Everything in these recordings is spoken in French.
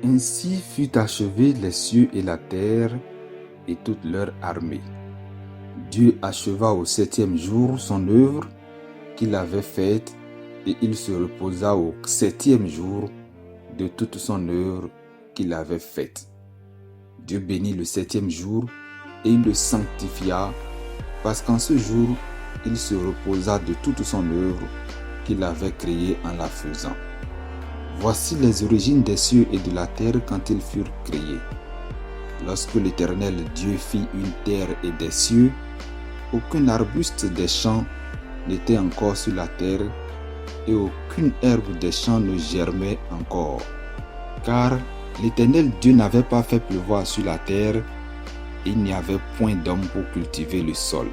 Ainsi fut achevés les cieux et la terre et toute leur armée. Dieu acheva au 7e jour son œuvre qu'il avait faite et il se reposa au 7e jour de toute son œuvre qu'il avait faite. Dieu bénit le 7e jour et il le sanctifia parce qu'en ce jour, il se reposa de toute son œuvre qu'il avait créée en la faisant. Voici les origines des cieux et de la terre quand ils furent créés. Lorsque l'Éternel Dieu fit une terre et des cieux, aucun arbuste des champs n'était encore sur la terre et aucune herbe des champs ne germait encore. Car l'Éternel Dieu n'avait pas fait pleuvoir sur la terre et il n'y avait point d'homme pour cultiver le sol.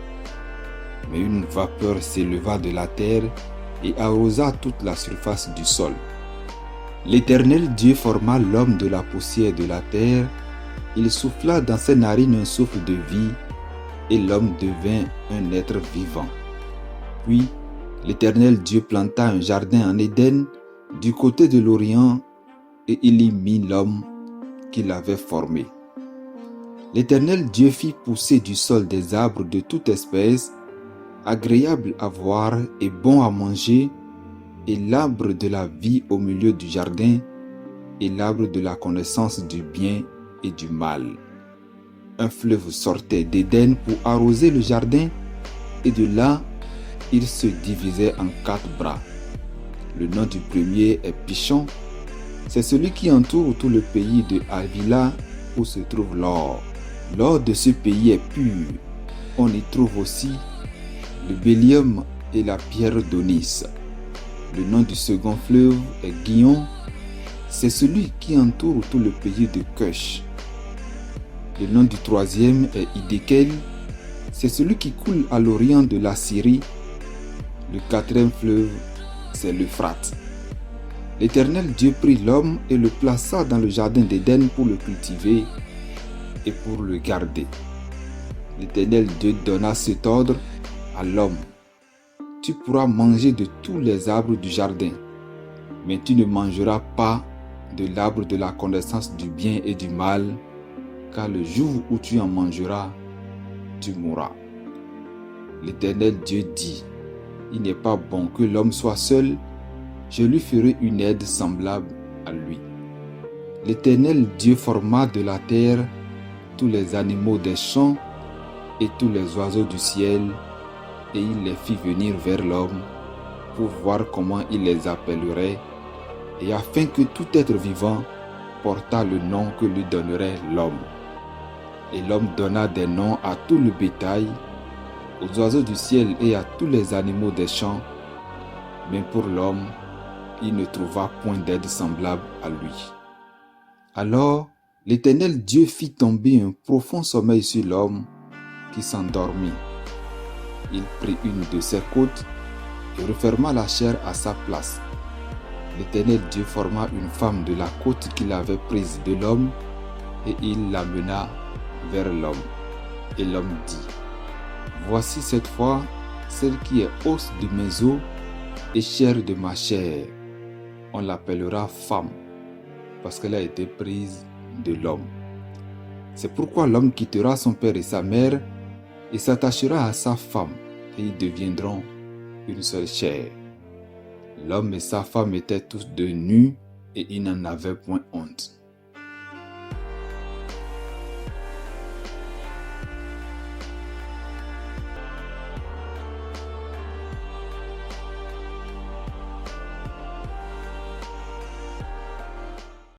Mais une vapeur s'éleva de la terre et arrosa toute la surface du sol. L'Éternel Dieu forma l'homme de la poussière de la terre, il souffla dans ses narines un souffle de vie, et l'homme devint un être vivant. Puis l'Éternel Dieu planta un jardin en Éden, du côté de l'Orient, et il y mit l'homme qu'il avait formé. L'Éternel Dieu fit pousser du sol des arbres de toute espèce, agréables à voir et bons à manger, et l'arbre de la vie au milieu du jardin, et l'arbre de la connaissance du bien et du mal. Un fleuve sortait d'Éden pour arroser le jardin, et de là, il se divisait en 4 bras. Le nom du premier est Pishon, c'est celui qui entoure tout le pays de Havila où se trouve l'or. L'or de ce pays est pur. On y trouve aussi le bdellium et la pierre d'onyx. Le nom du second fleuve est Gihon, c'est celui qui entoure tout le pays de Cush. Le nom du troisième est Hiddekel, c'est celui qui coule à l'orient de la Syrie. Le 4e fleuve, c'est l'Euphrate. L'Éternel Dieu prit l'homme et le plaça dans le jardin d'Éden pour le cultiver et pour le garder. L'Éternel Dieu donna cet ordre à l'homme. Tu pourras manger de tous les arbres du jardin, mais tu ne mangeras pas de l'arbre de la connaissance du bien et du mal, car le jour où tu en mangeras, tu mourras. L'Éternel Dieu dit, il n'est pas bon que l'homme soit seul, je lui ferai une aide semblable à lui. L'Éternel Dieu forma de la terre tous les animaux des champs et tous les oiseaux du ciel, et il les fit venir vers l'homme pour voir comment il les appellerait, et afin que tout être vivant portât le nom que lui donnerait l'homme. Et l'homme donna des noms à tout le bétail, aux oiseaux du ciel et à tous les animaux des champs, mais pour l'homme, il ne trouva point d'aide semblable à lui. Alors l'Éternel Dieu fit tomber un profond sommeil sur l'homme qui s'endormit. Il prit une de ses côtes et referma la chair à sa place. L'Éternel Dieu forma une femme de la côte qu'il avait prise de l'homme et il l'amena vers l'homme. Et l'homme dit, voici cette fois celle qui est os de mes os et chair de ma chair. On l'appellera femme parce qu'elle a été prise de l'homme. C'est pourquoi l'homme quittera son père et sa mère et s'attachera à sa femme, et ils deviendront une seule chair. L'homme et sa femme étaient tous deux nus, et ils n'en avaient point honte.